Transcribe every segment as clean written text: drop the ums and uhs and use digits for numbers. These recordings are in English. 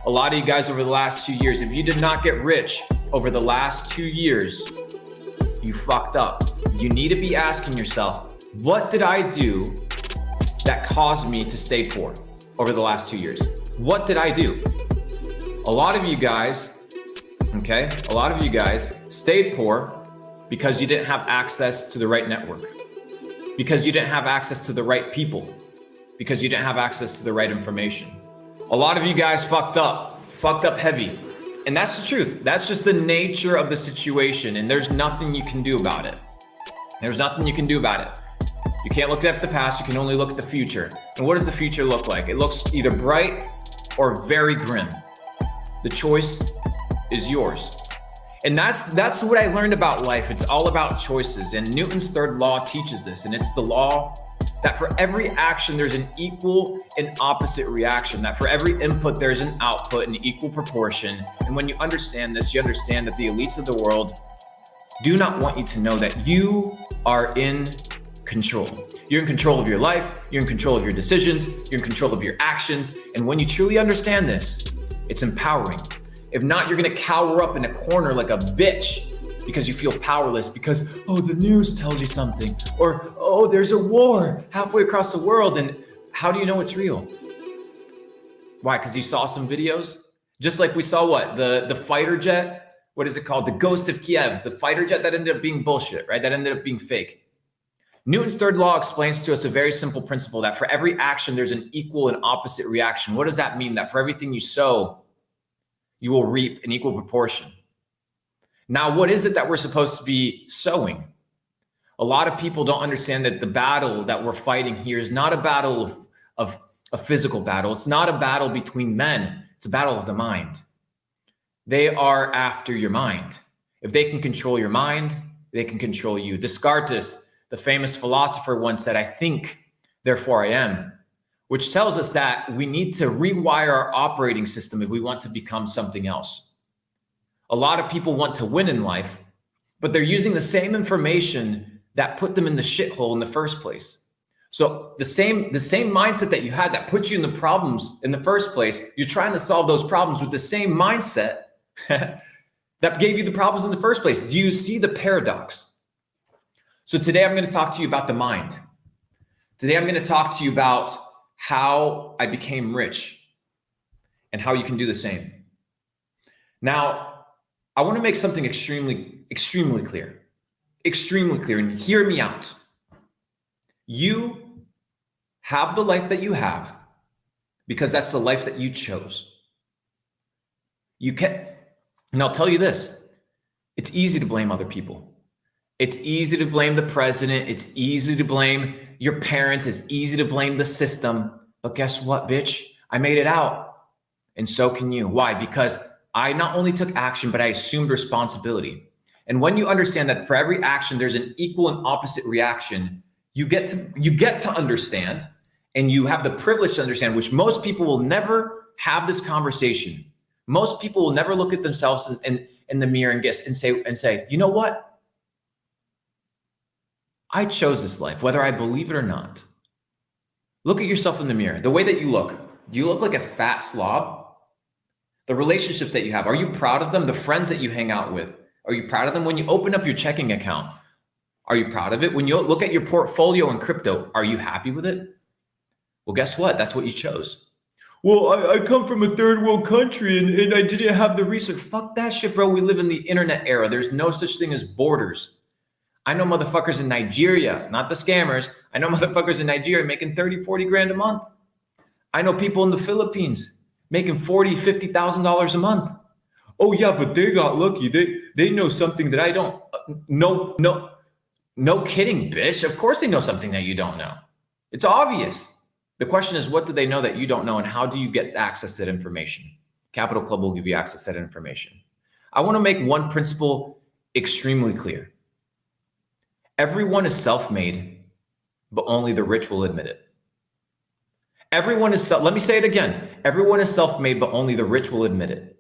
A lot of you guys over the last 2 years, if you did not get rich over the last 2 years, you fucked up. You need to be asking yourself, what did I do that caused me to stay poor over the last 2 years? What did I do? A lot of you guys, okay, a lot of you guys stayed poor because you didn't have access to the right network, because you didn't have access to the right people, because you didn't have access to the right information. A lot of you guys fucked up heavy. And that's the truth. That's just the nature of the situation. And there's nothing you can do about it. There's nothing you can do about it. You can't look at the past. You can only look at the future. And what does the future look like? It looks either bright or very grim. The choice is yours. And that's what I learned about life. It's all about choices. And Newton's third law teaches this. And it's the law that for every action, there's an equal and opposite reaction, that for every input, there's an output in equal proportion. And when you understand this, you understand that the elites of the world do not want you to know that you are in control. You're in control of your life. You're in control of your decisions. You're in control of your actions. And when you truly understand this, it's empowering. If not, you're going to cower up in a corner like a bitch because you feel powerless because, oh, the news tells you something, or, oh, there's a war halfway across the world. And how do you know it's real? Why? Because you saw some videos? Just like we saw what? The fighter jet, what is it called? The Ghost of Kiev, the fighter jet that ended up being bullshit, right? That ended up being fake. Newton's third law explains to us a very simple principle that for every action, there's an equal and opposite reaction. What does that mean? That for everything you sow, you will reap an equal proportion. Now, what is it that we're supposed to be sowing? A lot of people don't understand that the battle that we're fighting here is not a battle of a physical battle. It's not a battle between men. It's a battle of the mind. They are after your mind. If they can control your mind, they can control you. Descartes, the famous philosopher, once said, "I think, therefore I am," which tells us that we need to rewire our operating system if we want to become something else. A lot of people want to win in life, but they're using the same information that put them in the shithole in the first place. So the same mindset that you had that put you in the problems in the first place, you're trying to solve those problems with the same mindset that gave you the problems in the first place. Do you see the paradox? So today I'm going to talk to you about the mind. Today I'm going to talk to you about how I became rich and how you can do the same. Now, I want to make something extremely clear, and hear me out. You have the life that you have because that's the life that you chose. You can, and I'll tell you this, it's easy to blame other people. It's easy to blame the president. It's easy to blame your parents. It's easy to blame the system. But guess what, bitch? I made it out. And so can you. Why? Because I not only took action, but I assumed responsibility. And when you understand that for every action, there's an equal and opposite reaction, you get to understand, and you have the privilege to understand, which most people will never have this conversation. Most people will never look at themselves in the mirror and say, you know what? I chose this life, whether I believe it or not. Look at yourself in the mirror. The way that you look, do you look like a fat slob? The relationships that you have, are you proud of them? The friends that you hang out with, are you proud of them? When you open up your checking account, are you proud of it? When you look at your portfolio in crypto, are you happy with it? Well, guess what? That's what you chose. Well, I come from a third world country and I didn't have the research. Fuck that shit, bro. We live in the internet era. There's no such thing as borders. I know motherfuckers in Nigeria, not the scammers. I know motherfuckers in Nigeria making 30, 40 grand a month. I know people in the Philippines making $40,000, $50,000 a month. Oh yeah, but they got lucky. They know something that I don't. No kidding, bitch. Of course they know something that you don't know. It's obvious. The question is, what do they know that you don't know, and how do you get access to that information? Capital Club will give you access to that information. I want to make one principle extremely clear. Everyone is self-made, but only the rich will admit it. Everyone is let me say it again. Everyone is self-made, but only the rich will admit it.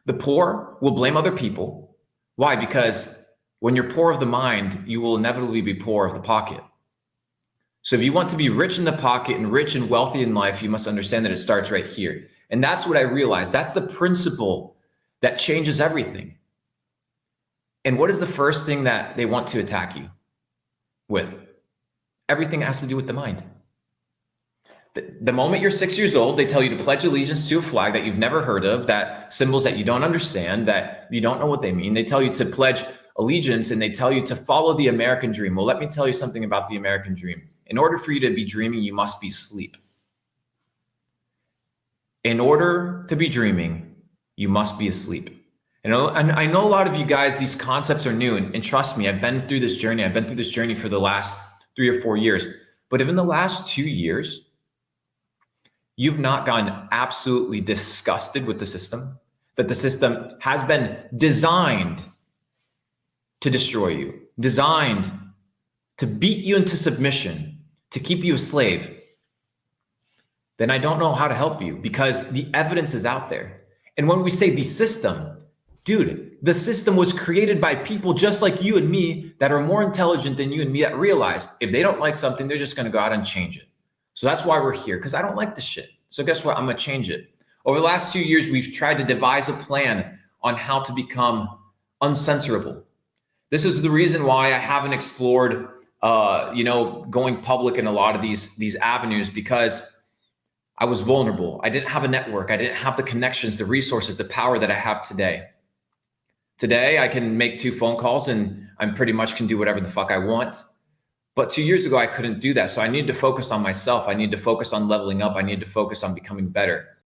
The poor will blame other people. Why? Because when you're poor of the mind, you will inevitably be poor of the pocket. So if you want to be rich in the pocket and rich and wealthy in life, you must understand that it starts right here. And that's what I realized. That's the principle that changes everything. And what is the first thing that they want to attack you with? Everything has to do with the mind. The moment you're 6 years old, they tell you to pledge allegiance to a flag that you've never heard of, that symbols that you don't understand, that you don't know what they mean. They tell you to pledge allegiance and they tell you to follow the American dream. Well, let me tell you something about the American dream. In order for you to be dreaming, you must be asleep. In order to be dreaming, you must be asleep. And I know a lot of you guys, these concepts are new, and trust me, I've been through this journey. I've been through this journey for the last 3 or 4 years. But if in the last 2 years, you've not gotten absolutely disgusted with the system, that the system has been designed to destroy you, designed to beat you into submission, to keep you a slave, then I don't know how to help you, because the evidence is out there. And when we say the system, dude, the system was created by people just like you and me that are more intelligent than you and me, that realized if they don't like something, they're just going to go out and change it. So that's why we're here, because I don't like this shit. So guess what? I'm going to change it. Over the last 2 years, we've tried to devise a plan on how to become uncensorable. This is the reason why I haven't explored, going public in a lot of these avenues, because I was vulnerable. I didn't have a network. I didn't have the connections, the resources, the power that I have today. Today, I can make 2 phone calls and I pretty much can do whatever the fuck I want. But 2 years ago, I couldn't do that. So I needed to focus on myself. I needed to focus on leveling up. I needed to focus on becoming better.